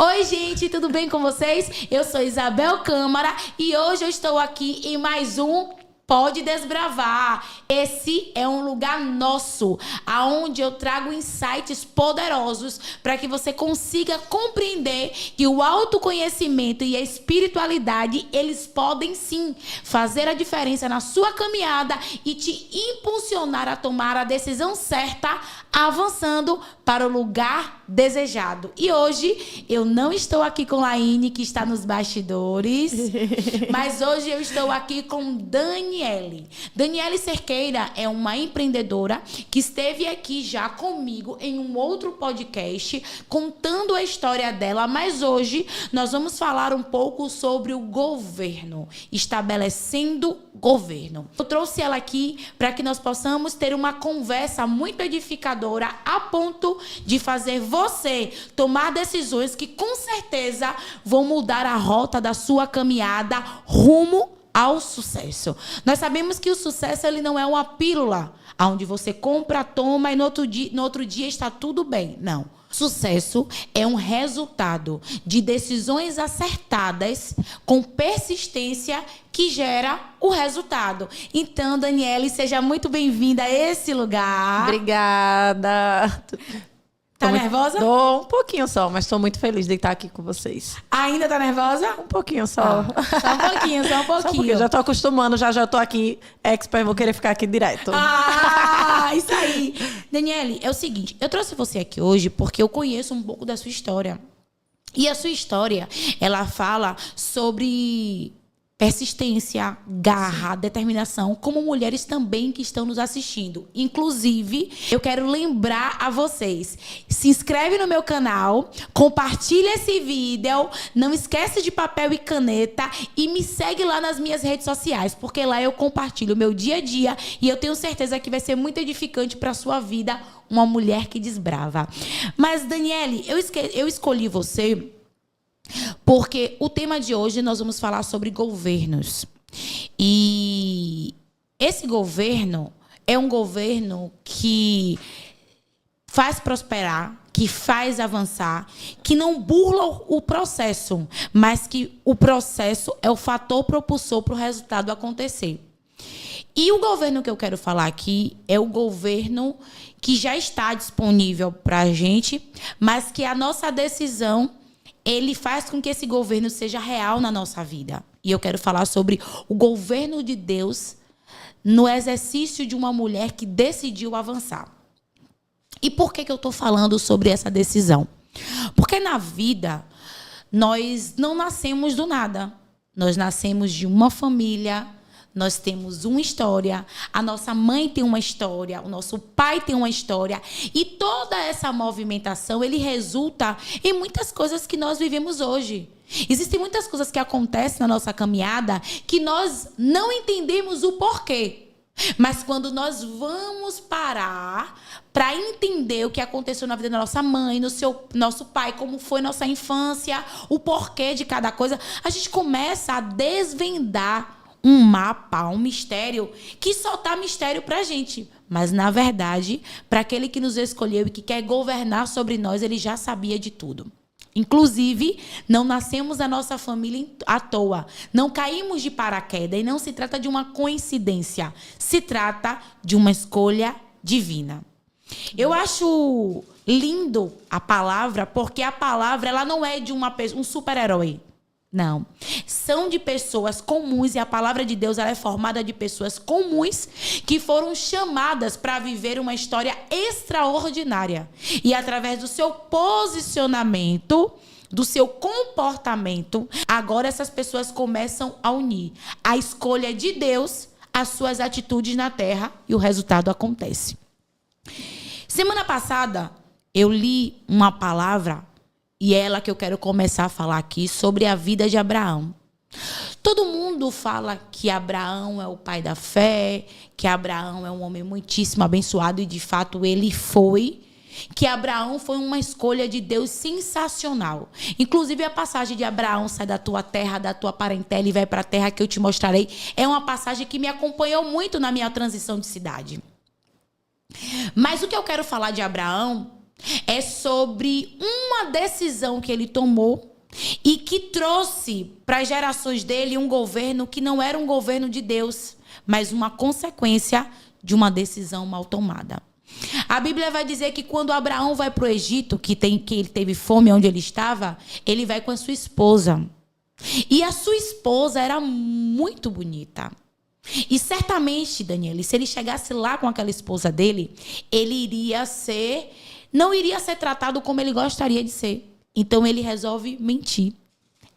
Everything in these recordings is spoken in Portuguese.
Oi, gente, tudo bem com vocês? Eu sou Isabel Câmara e hoje eu estou aqui em mais um Pode Desbravar. Esse é um lugar nosso, aonde eu trago insights poderosos para que você consiga compreender que o autoconhecimento e a espiritualidade, eles podem sim fazer a diferença na sua caminhada e te impulsionar a tomar a decisão certa, avançando para o lugar desejado. E hoje eu não estou aqui com Laine, que está nos bastidores, mas hoje eu estou aqui com Daniele. Daniele Cerqueira é uma empreendedora que esteve aqui já comigo em um outro podcast contando a história dela, mas hoje nós vamos falar um pouco sobre o governo, estabelecendo governo. Eu trouxe ela aqui para que nós possamos ter uma conversa muito edificadora a ponto de fazer você tomar decisões que com certeza vão mudar a rota da sua caminhada rumo ao sucesso. Nós sabemos que o sucesso ele não é uma pílula, onde você compra, toma e no outro dia está tudo bem. Não. Sucesso é um resultado de decisões acertadas com persistência que gera o resultado. Então, Daniele, seja muito bem-vinda a esse lugar. Obrigada. Tá nervosa? Tô um pouquinho só, mas estou muito feliz de estar aqui com vocês. Ainda tá nervosa? Um pouquinho só. Só um pouquinho, só um pouquinho. Já tô acostumando, já tô aqui, expert, vou querer ficar aqui direto. Isso aí. Daniele, é o seguinte, eu trouxe você aqui hoje porque eu conheço um pouco da sua história. E a sua história, ela fala sobre persistência, garra, determinação, como mulheres também que estão nos assistindo. Inclusive, eu quero lembrar a vocês, se inscreve no meu canal, compartilha esse vídeo, não esquece de papel e caneta e me segue lá nas minhas redes sociais, porque lá eu compartilho o meu dia a dia e eu tenho certeza que vai ser muito edificante para a sua vida, uma mulher que desbrava. Mas, Daniele, eu escolhi você porque o tema de hoje nós vamos falar sobre governos. E esse governo é um governo que faz prosperar, que faz avançar, que não burla o processo, mas que o processo é o fator propulsor para o resultado acontecer. E o governo que eu quero falar aqui é o governo que já está disponível para a gente, mas que a nossa decisão ele faz com que esse governo seja real na nossa vida. E eu quero falar sobre o governo de Deus no exercício de uma mulher que decidiu avançar. E por que eu estou falando sobre essa decisão? Porque na vida, nós não nascemos do nada. Nós nascemos de uma família. Nós temos uma história, a nossa mãe tem uma história, o nosso pai tem uma história. E toda essa movimentação, ele resulta em muitas coisas que nós vivemos hoje. Existem muitas coisas que acontecem na nossa caminhada que nós não entendemos o porquê. Mas quando nós vamos parar para entender o que aconteceu na vida da nossa mãe, nosso pai, como foi nossa infância, o porquê de cada coisa, a gente começa a desvendar um mapa, um mistério, que só tá mistério pra gente. Mas, na verdade, para aquele que nos escolheu e que quer governar sobre nós, ele já sabia de tudo. Inclusive, não nascemos na nossa família à toa. Não caímos de paraquedas. E não se trata de uma coincidência. Se trata de uma escolha divina. Eu acho lindo a palavra, porque a palavra ela não é de um super-herói. Não. São de pessoas comuns e a palavra de Deus ela é formada de pessoas comuns que foram chamadas para viver uma história extraordinária. E através do seu posicionamento, do seu comportamento, agora essas pessoas começam a unir a escolha de Deus às suas atitudes na terra e o resultado acontece. Semana passada, eu li uma palavra e é ela que eu quero começar a falar aqui sobre a vida de Abraão. Todo mundo fala que Abraão é o pai da fé, que Abraão é um homem muitíssimo abençoado, e de fato ele foi. Que Abraão foi uma escolha de Deus sensacional. Inclusive a passagem de Abraão, sai da tua terra, da tua parentela e vai para a terra que eu te mostrarei, é uma passagem que me acompanhou muito na minha transição de cidade. Mas o que eu quero falar de Abraão É sobre uma decisão que ele tomou e que trouxe para as gerações dele um governo que não era um governo de Deus, mas uma consequência de uma decisão mal tomada. A Bíblia vai dizer que quando Abraão vai para o Egito, que ele teve fome onde ele estava, ele vai com a sua esposa. E a sua esposa era muito bonita. E certamente, Daniele, se ele chegasse lá com aquela esposa dele, ele não iria ser tratado como ele gostaria de ser. Então ele resolve mentir.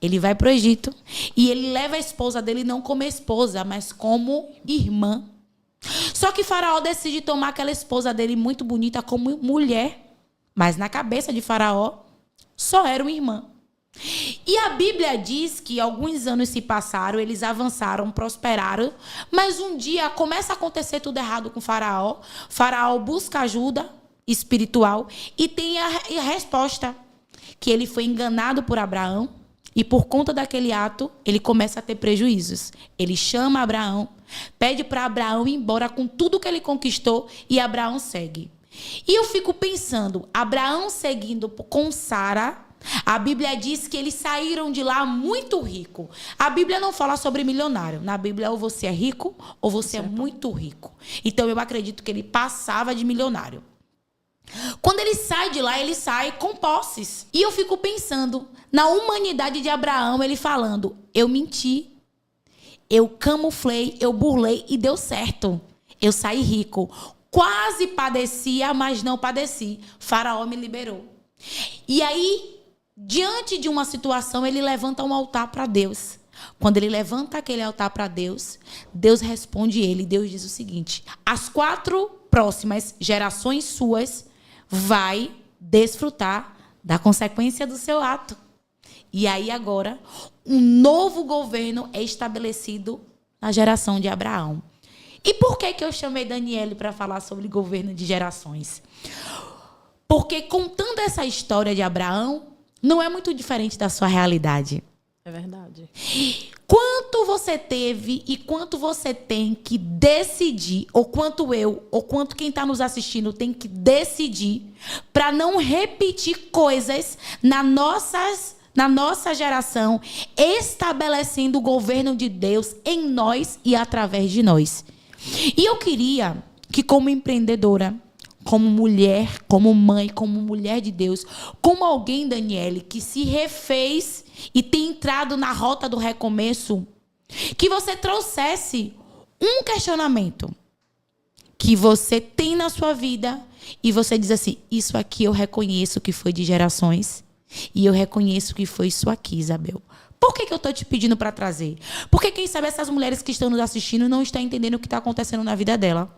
Ele vai para o Egito e ele leva a esposa dele não como esposa, mas como irmã. Só que Faraó decide tomar aquela esposa dele muito bonita como mulher. Mas na cabeça de Faraó, só era uma irmã. E a Bíblia diz que alguns anos se passaram, eles avançaram, prosperaram. Mas um dia começa a acontecer tudo errado com Faraó. Faraó busca ajuda espiritual e tem a resposta. Que ele foi enganado por Abraão. E por conta daquele ato, ele começa a ter prejuízos. Ele chama Abraão, pede para Abraão ir embora com tudo que ele conquistou e Abraão segue. E eu fico pensando, Abraão seguindo com Sara, a Bíblia diz que eles saíram de lá muito rico. A Bíblia não fala sobre milionário. Na Bíblia ou você é rico ou você é muito rico. Então eu acredito que ele passava de milionário. Quando ele sai de lá, ele sai com posses. E eu fico pensando na humanidade de Abraão, ele falando, eu menti, eu camuflei, eu burlei e deu certo. Eu saí rico. Quase padecia, mas não padeci. Faraó me liberou. E aí, diante de uma situação, ele levanta um altar para Deus. Quando ele levanta aquele altar para Deus, Deus responde ele. Deus diz o seguinte, as 4 próximas gerações suas vai desfrutar da consequência do seu ato. E aí agora, um novo governo é estabelecido na geração de Abraão. E por que eu chamei Daniele para falar sobre governo de gerações? Porque contando essa história de Abraão, não é muito diferente da sua realidade. É verdade. Quanto você teve e quanto você tem que decidir, ou quanto eu, ou quanto quem está nos assistindo tem que decidir para não repetir coisas na nossa geração, estabelecendo o governo de Deus em nós e através de nós. E eu queria que, como empreendedora, como mulher, como mãe, como mulher de Deus, como alguém, Daniele, que se refez e tem entrado na rota do recomeço, que você trouxesse um questionamento que você tem na sua vida e você diz assim, isso aqui eu reconheço que foi de gerações e eu reconheço que foi isso aqui, Isabel. Por que eu estou te pedindo para trazer? Porque quem sabe essas mulheres que estão nos assistindo não estão entendendo o que está acontecendo na vida dela.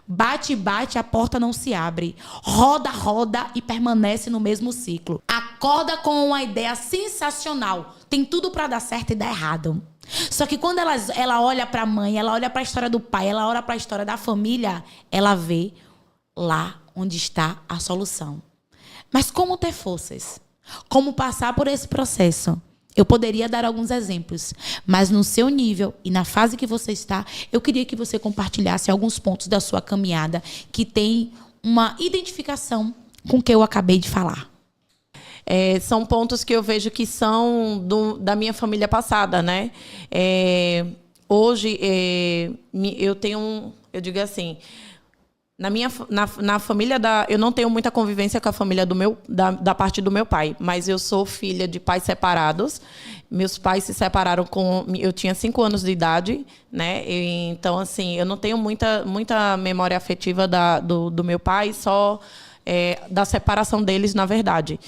Bate, bate, a porta não se abre. Roda, roda e permanece no mesmo ciclo. Acorda com uma ideia sensacional. Tem tudo para dar certo e dar errado. Só que quando ela olha para a mãe, ela olha para a história do pai, ela olha para a história da família, ela vê lá onde está a solução. Mas como ter forças? Como passar por esse processo? Eu poderia dar alguns exemplos, mas no seu nível e na fase que você está, eu queria que você compartilhasse alguns pontos da sua caminhada que tem uma identificação com o que eu acabei de falar. São pontos que eu vejo que são da minha família passada, né? Hoje, eu tenho, eu digo assim, na família eu não tenho muita convivência com a família da parte do meu pai, mas eu sou filha de pais separados. Meus pais se separaram eu tinha 5 anos de idade, né? Então, assim, eu não tenho muita memória afetiva do meu pai, só da separação deles, na verdade.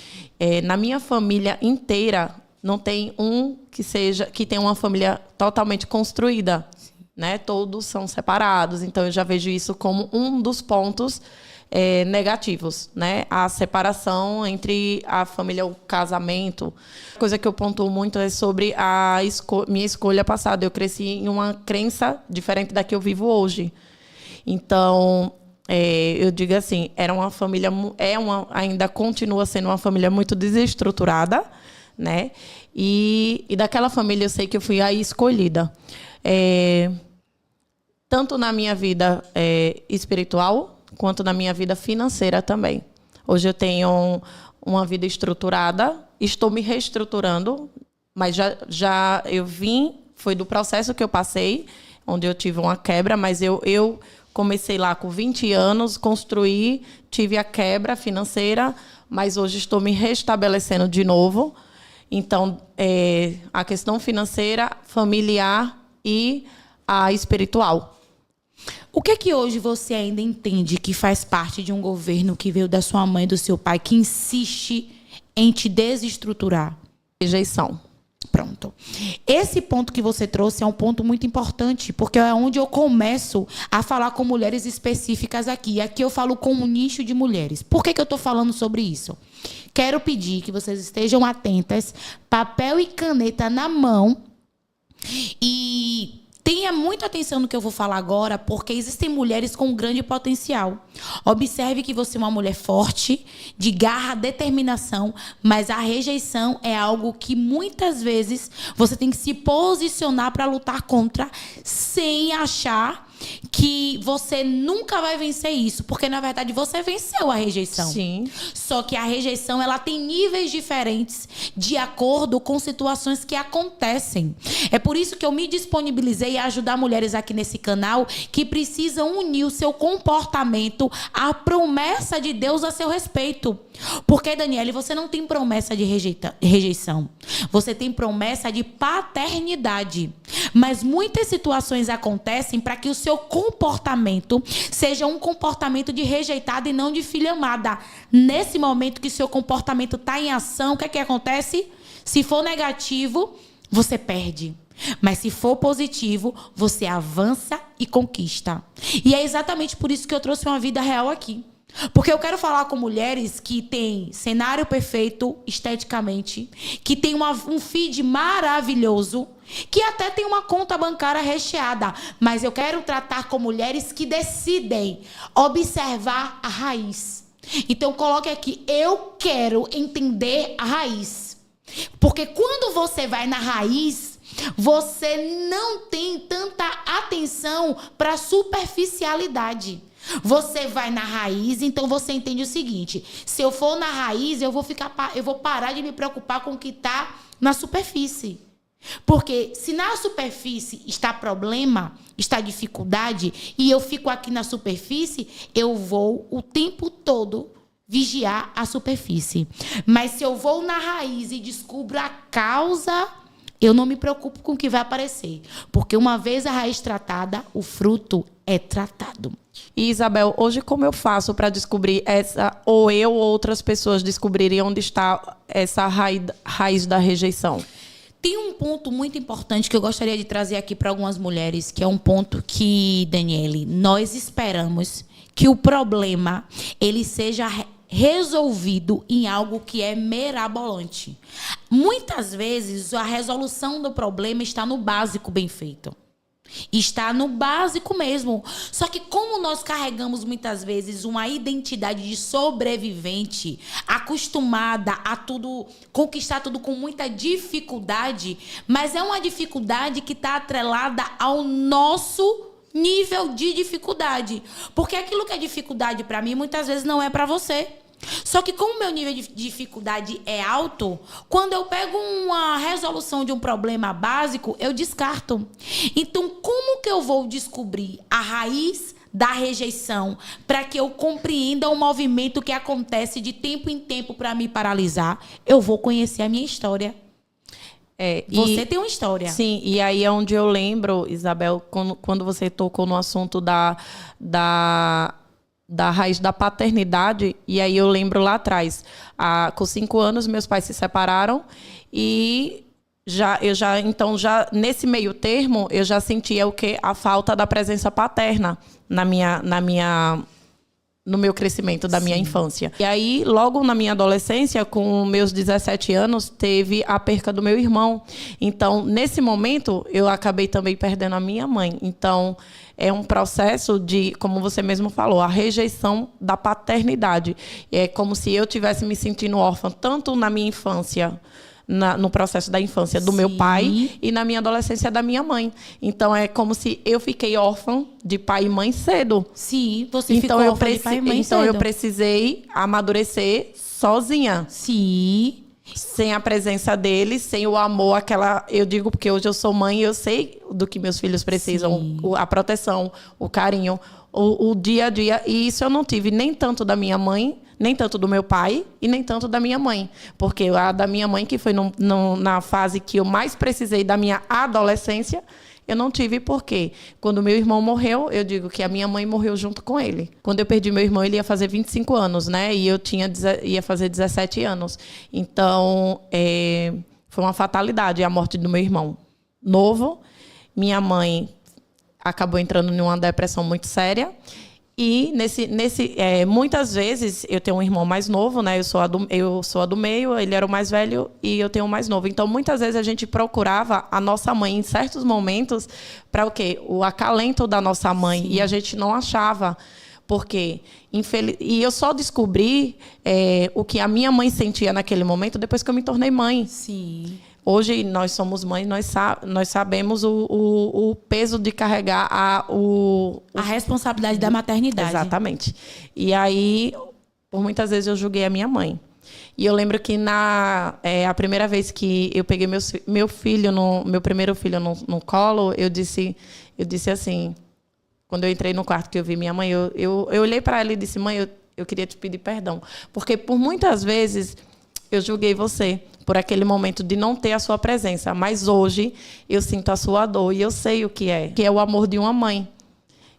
Na minha família inteira, não tem um que tenha uma família totalmente construída. Né? Todos são separados, então eu já vejo isso como um dos pontos negativos, né? A separação entre a família, o casamento. Coisa que eu pontuo muito é sobre minha escolha passada. Eu cresci em uma crença diferente da que eu vivo hoje. Então, eu digo assim, era uma família, ainda continua sendo uma família muito desestruturada, né? E daquela família eu sei que eu fui a escolhida. Tanto na minha vida espiritual, quanto na minha vida financeira também. Hoje eu tenho uma vida estruturada, estou me reestruturando, mas já eu foi do processo que eu passei, onde eu tive uma quebra, mas eu comecei lá com 20 anos, construí, tive a quebra financeira, mas hoje estou me restabelecendo de novo. Então, a questão financeira, familiar e a espiritual. O que é que hoje você ainda entende que faz parte de um governo que veio da sua mãe e do seu pai, que insiste em te desestruturar? Rejeição. Pronto. Esse ponto que você trouxe é um ponto muito importante, porque é onde eu começo a falar com mulheres específicas aqui. Aqui eu falo com um nicho de mulheres. Por que eu estou falando sobre isso? Quero pedir que vocês estejam atentas, papel e caneta na mão, e tenha muita atenção no que eu vou falar agora, porque existem mulheres com grande potencial. Observe que você é uma mulher forte, de garra, determinação, mas a rejeição é algo que muitas vezes você tem que se posicionar para lutar contra, sem achar que você nunca vai vencer isso, porque na verdade você venceu a rejeição. Sim. Só que a rejeição, ela tem níveis diferentes de acordo com situações que acontecem. É por isso que eu me disponibilizei a ajudar mulheres aqui nesse canal que precisam unir o seu comportamento à promessa de Deus a seu respeito. Porque, Daniele, você não tem promessa de rejeição. Você tem promessa de paternidade. Mas muitas situações acontecem para que o seu comportamento seja um comportamento de rejeitada e não de filha amada. Nesse momento que seu comportamento está em ação, o que é que acontece? Se for negativo, você perde. Mas se for positivo, você avança e conquista. E é exatamente por isso que eu trouxe uma vida real aqui. Porque eu quero falar com mulheres que têm cenário perfeito esteticamente, que têm um feed maravilhoso, que até tem uma conta bancária recheada. Mas eu quero tratar com mulheres que decidem observar a raiz. Então coloque aqui, eu quero entender a raiz. Porque quando você vai na raiz, você não tem tanta atenção para a superficialidade. Você vai na raiz, então você entende o seguinte: se eu for na raiz, eu vou parar de me preocupar com o que está na superfície. Porque se na superfície está problema, está dificuldade, e eu fico aqui na superfície, eu vou o tempo todo vigiar a superfície. Mas se eu vou na raiz e descubro a causa, eu não me preocupo com o que vai aparecer. Porque uma vez a raiz tratada, o fruto é tratado. E, Isabel, hoje como eu faço para descobrir ou eu ou outras pessoas descobrirem onde está essa raiz da rejeição? Tem um ponto muito importante que eu gostaria de trazer aqui para algumas mulheres, que é um ponto que, Daniele, nós esperamos que o problema ele seja resolvido em algo que é mirabolante. Muitas vezes a resolução do problema está no básico bem feito. Está no básico mesmo. Só que como nós carregamos muitas vezes uma identidade de sobrevivente, acostumada a tudo, conquistar tudo com muita dificuldade, mas é uma dificuldade que está atrelada ao nosso nível de dificuldade. Porque aquilo que é dificuldade para mim, muitas vezes não é para você. Só que como o meu nível de dificuldade é alto, quando eu pego uma resolução de um problema básico, eu descarto. Então, como que eu vou descobrir a raiz da rejeição para que eu compreenda o movimento que acontece de tempo em tempo para me paralisar? Eu vou conhecer a minha história. Você tem uma história. Sim, e aí é onde eu lembro, Isabel, quando você tocou no assunto da raiz da paternidade, e aí eu lembro lá atrás, com 5 anos meus pais se separaram e então nesse meio termo eu já sentia a falta da presença paterna no meu crescimento da minha infância. E aí, logo na minha adolescência, com meus 17 anos, teve a perca do meu irmão. Então, nesse momento, eu acabei também perdendo a minha mãe. Então, é um processo de, como você mesmo falou, a rejeição da paternidade. É como se eu tivesse me sentindo órfã, tanto na minha infância, no processo da infância do meu pai e na minha adolescência da minha mãe. Então, é como se eu fiquei órfã de pai e mãe cedo. Sim, você ficou órfã de pai e mãe cedo. Então, eu precisei amadurecer sozinha. Sim. Sem a presença deles, sem o amor, eu digo porque hoje eu sou mãe e eu sei do que meus filhos precisam, a proteção, o carinho, o dia a dia. E isso eu não tive nem tanto da minha mãe, nem tanto do meu pai e nem tanto da minha mãe. Porque a da minha mãe, que foi na fase que eu mais precisei da minha adolescência, eu não tive porque quando meu irmão morreu, eu digo que a minha mãe morreu junto com ele. Quando eu perdi meu irmão, ele ia fazer 25 anos, né? E eu ia fazer 17 anos. Então, foi uma fatalidade a morte do meu irmão novo. Minha mãe acabou entrando numa depressão muito séria. E muitas vezes eu tenho um irmão mais novo, né? Eu sou a do meio, ele era o mais velho e eu tenho o mais novo. Então, muitas vezes a gente procurava a nossa mãe em certos momentos para o quê? O acalento da nossa mãe. E a gente não achava. Porque, e eu só descobri o que a minha mãe sentia naquele momento depois que eu me tornei mãe. Sim. Hoje, nós somos mães, nós sabemos o peso de carregar a responsabilidade da maternidade. Exatamente. E aí, por muitas vezes, eu julguei a minha mãe. E eu lembro que a primeira vez que eu peguei meu primeiro filho no colo, eu disse assim, quando eu entrei no quarto que eu vi minha mãe, eu olhei para ela e disse, mãe, eu queria te pedir perdão. Porque por muitas vezes eu julguei você por aquele momento de não ter a sua presença. Mas hoje eu sinto a sua dor e eu sei o que é o amor de uma mãe.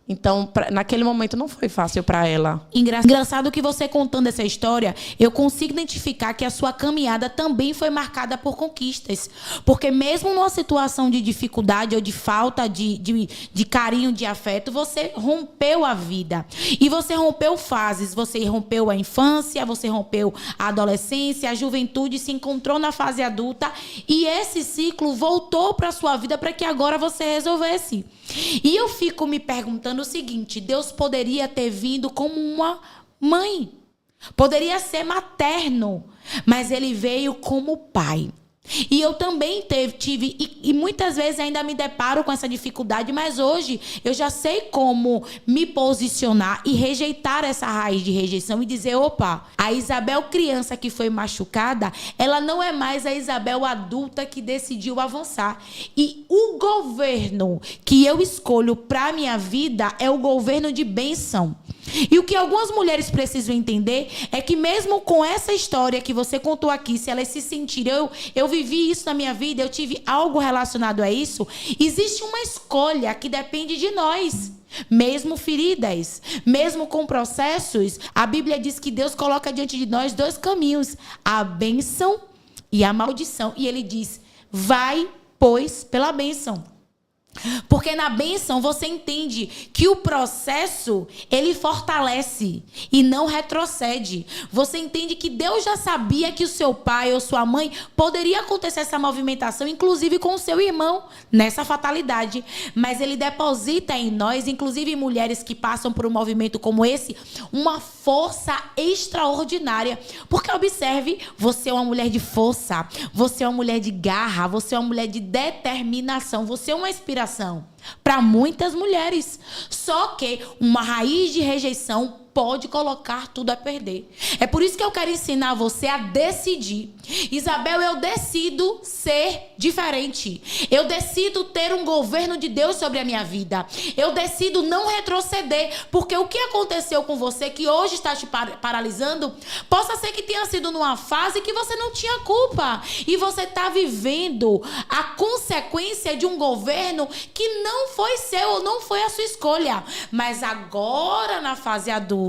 Então, naquele momento não foi fácil para ela. Engraçado que você contando essa história, eu consigo identificar que a sua caminhada também foi marcada por conquistas. Porque mesmo numa situação de dificuldade ou de falta de carinho, de afeto, você rompeu a vida. E você rompeu fases. Você rompeu a infância, você rompeu a adolescência, a juventude, se encontrou na fase adulta. E esse ciclo voltou para a sua vida para que agora você resolvesse. E eu fico me perguntando o seguinte, Deus poderia ter vindo como uma mãe, poderia ser materno, mas ele veio como pai. E eu também tive, e muitas vezes ainda me deparo com essa dificuldade, mas hoje eu já sei como me posicionar e rejeitar essa raiz de rejeição e dizer, opa, a Isabel criança que foi machucada, ela não é mais a Isabel adulta que decidiu avançar. E o governo que eu escolho para a minha vida é o governo de bênção. E o que algumas mulheres precisam entender é que mesmo com essa história que você contou aqui, se elas se sentirem, eu vivi isso na minha vida, eu tive algo relacionado a isso, existe uma escolha que depende de nós. Mesmo feridas, mesmo com processos, a Bíblia diz que Deus coloca diante de nós dois caminhos, a bênção e a maldição. E ele diz, vai, pois, pela bênção. Porque na bênção você entende que o processo, ele fortalece e não retrocede. Você entende que Deus já sabia que o seu pai ou sua mãe poderia acontecer essa movimentação, inclusive com o seu irmão, nessa fatalidade. Mas ele deposita em nós, inclusive mulheres que passam por um movimento como esse, uma força extraordinária. Porque observe, você é uma mulher de força, você é uma mulher de garra, você é uma mulher de determinação, você é uma inspiração para muitas mulheres. Só que uma raiz de rejeição pode colocar tudo a perder. É por isso que eu quero ensinar você a decidir. Isabel, eu decido ser diferente. Eu decido ter um governo de Deus sobre a minha vida. Eu decido não retroceder. Porque o que aconteceu com você que hoje está te paralisando, possa ser que tenha sido numa fase que você não tinha culpa. E você está vivendo a consequência de um governo que não foi seu ou não foi a sua escolha. Mas agora, na fase adulta,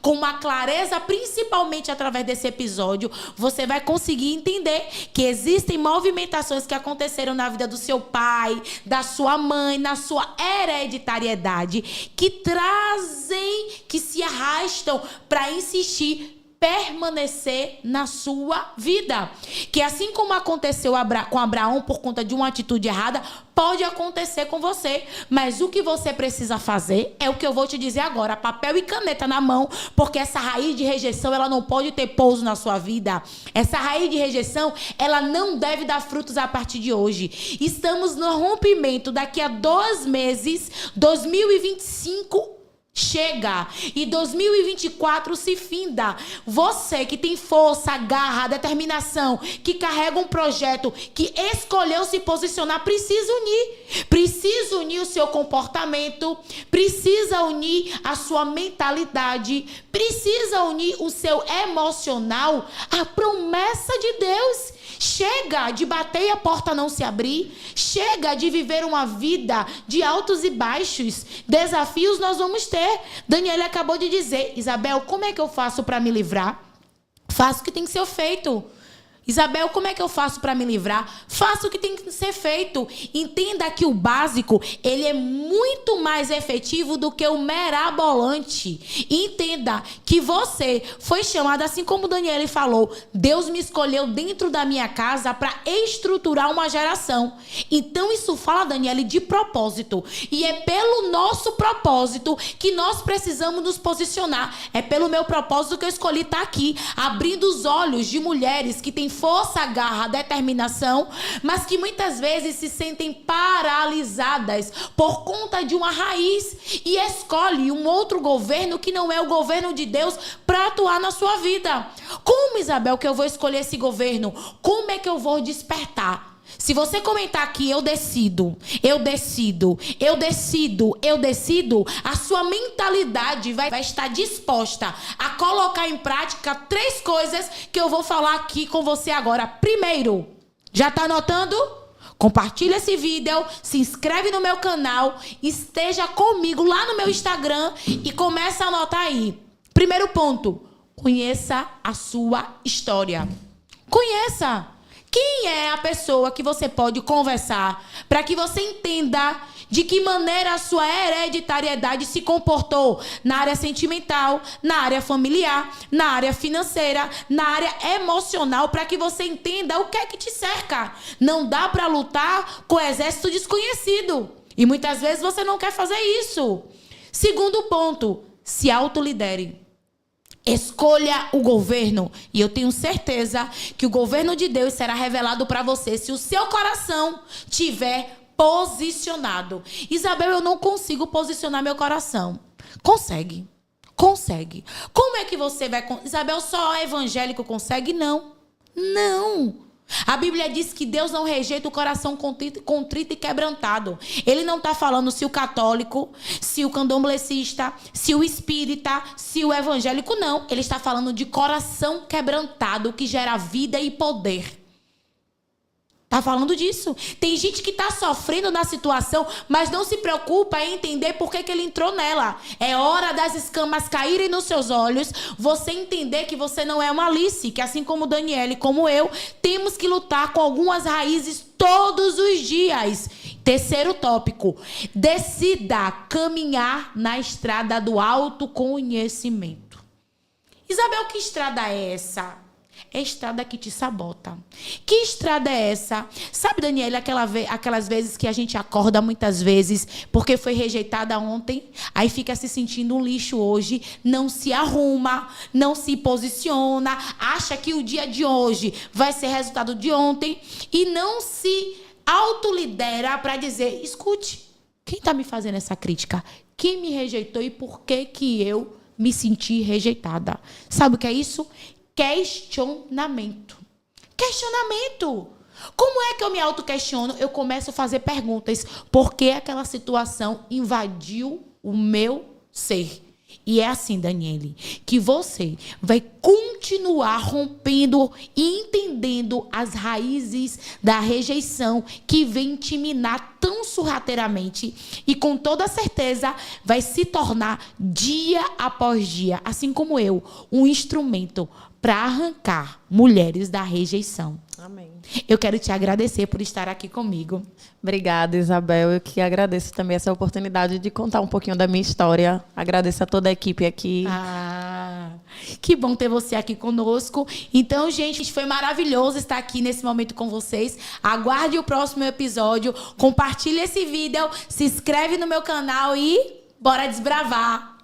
com uma clareza, principalmente através desse episódio, você vai conseguir entender que existem movimentações que aconteceram na vida do seu pai, da sua mãe, na sua hereditariedade, que trazem, que se arrastam para insistir permanecer na sua vida. Que assim como aconteceu com Abraão por conta de uma atitude errada, pode acontecer com você. Mas o que você precisa fazer é o que eu vou te dizer agora. Papel e caneta na mão, porque essa raiz de rejeição, ela não pode ter pouso na sua vida. Essa raiz de rejeição, ela não deve dar frutos a partir de hoje. Estamos no rompimento. Daqui a 2 meses, 2025 chega e 2024 se finda. Você que tem força, garra, determinação, que carrega um projeto, que escolheu se posicionar, precisa unir. Precisa unir o seu comportamento, precisa unir a sua mentalidade, precisa unir o seu emocional à promessa de Deus. Chega de bater e a porta não se abrir. Chega de viver uma vida de altos e baixos. Desafios nós vamos ter. Daniela acabou de dizer: Isabel, como é que eu faço para me livrar? Faço o que tem que ser feito. Isabel, como é que eu faço para me livrar? Faço o que tem que ser feito. Entenda que o básico, ele é muito mais efetivo do que o mirabolante. Entenda que você foi chamado, assim como Daniele falou, Deus me escolheu dentro da minha casa para estruturar uma geração. Então isso fala, Daniele, de propósito. E é pelo nosso propósito que nós precisamos nos posicionar. É pelo meu propósito que eu escolhi estar aqui, abrindo os olhos de mulheres que têm força, garra, determinação, mas que muitas vezes se sentem paralisadas por conta de uma raiz e escolhe um outro governo que não é o governo de Deus para atuar na sua vida. Como, Isabel, que eu vou escolher esse governo? Como é que eu vou despertar? Se você comentar aqui, eu decido, a sua mentalidade vai estar disposta a colocar em prática 3 coisas que eu vou falar aqui com você agora. Primeiro, já está anotando? Compartilha esse vídeo, se inscreve no meu canal, esteja comigo lá no meu Instagram e começa a anotar aí. Primeiro ponto, conheça a sua história. Conheça. Quem é a pessoa que você pode conversar para que você entenda de que maneira a sua hereditariedade se comportou na área sentimental, na área familiar, na área financeira, na área emocional, para que você entenda o que é que te cerca. Não dá para lutar com o exército desconhecido. E muitas vezes você não quer fazer isso. Segundo ponto, se autolidere. Escolha o governo. E eu tenho certeza que o governo de Deus será revelado para você se o seu coração tiver posicionado. Isabel, eu não consigo posicionar meu coração. Consegue. Consegue. Como é que você vai... Isabel, só evangélico consegue? Não. Não. A Bíblia diz que Deus não rejeita o coração contrito e quebrantado. Ele não está falando se o católico, se o candomblessista, se o espírita, se o evangélico, não. Ele está falando de coração quebrantado que gera vida e poder. Tá falando disso. Tem gente que tá sofrendo na situação, mas não se preocupa em entender por que ele entrou nela. É hora das escamas caírem nos seus olhos, você entender que você não é uma Alice, que assim como Daniele, como eu, temos que lutar com algumas raízes todos os dias. Terceiro tópico, decida caminhar na estrada do autoconhecimento. Isabel, que estrada é essa? É a estrada que te sabota. Que estrada é essa? Sabe, Daniele, aquelas vezes que a gente acorda muitas vezes porque foi rejeitada ontem, aí fica se sentindo um lixo hoje, não se arruma, não se posiciona, acha que o dia de hoje vai ser resultado de ontem e não se autolidera para dizer, escute, quem está me fazendo essa crítica? Quem me rejeitou e por que eu me senti rejeitada? Sabe o que é isso? Questionamento. Questionamento. Como é que eu me auto-questiono? Eu começo a fazer perguntas. Por que aquela situação invadiu o meu ser? E é assim, Daniele, que você vai continuar rompendo e entendendo as raízes da rejeição que vem te minar tão sorrateiramente e com toda certeza vai se tornar dia após dia, assim como eu, um instrumento para arrancar mulheres da rejeição. Amém. Eu quero te agradecer por estar aqui comigo. Obrigada, Isabel. Eu que agradeço também essa oportunidade de contar um pouquinho da minha história. Agradeço a toda a equipe aqui. Que bom ter você aqui conosco. Então, gente, foi maravilhoso estar aqui nesse momento com vocês. Aguarde o próximo episódio. Compartilhe esse vídeo. Se inscreve no meu canal e bora desbravar.